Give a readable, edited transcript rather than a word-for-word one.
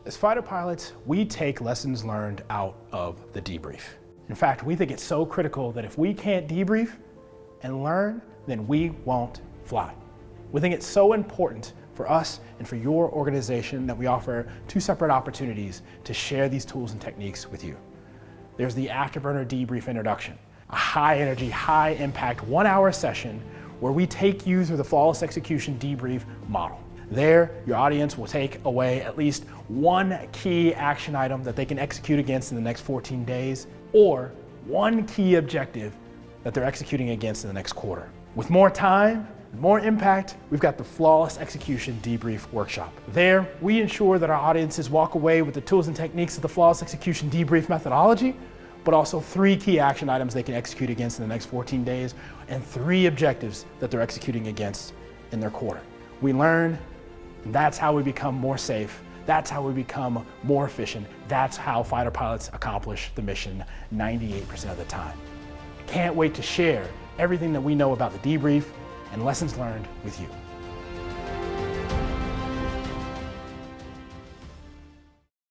As fighter pilots, we take lessons learned out of the debrief. In fact, we think it's so critical that if we can't debrief and learn, then we won't fly. We think it's so important for us and for your organization that we offer 2 separate opportunities to share these tools and techniques with you. There's the Afterburner Debrief Introduction, a high energy, high impact 1-hour session where we take you through the flawless execution debrief model. There, your audience will take away at least 1 key action item that they can execute against in the next 14 days, or 1 key objective that they're executing against in the next quarter. With more time, more impact, we've got the Flawless Execution Debrief Workshop. There, we ensure that our audiences walk away with the tools and techniques of the Flawless Execution Debrief methodology, but also 3 key action items they can execute against in the next 14 days, and 3 objectives that they're executing against in their quarter. We learn, and that's how we become more safe. That's how we become more efficient. That's how fighter pilots accomplish the mission 98% of the time. Can't wait to share everything that we know about the debrief and lessons learned with you.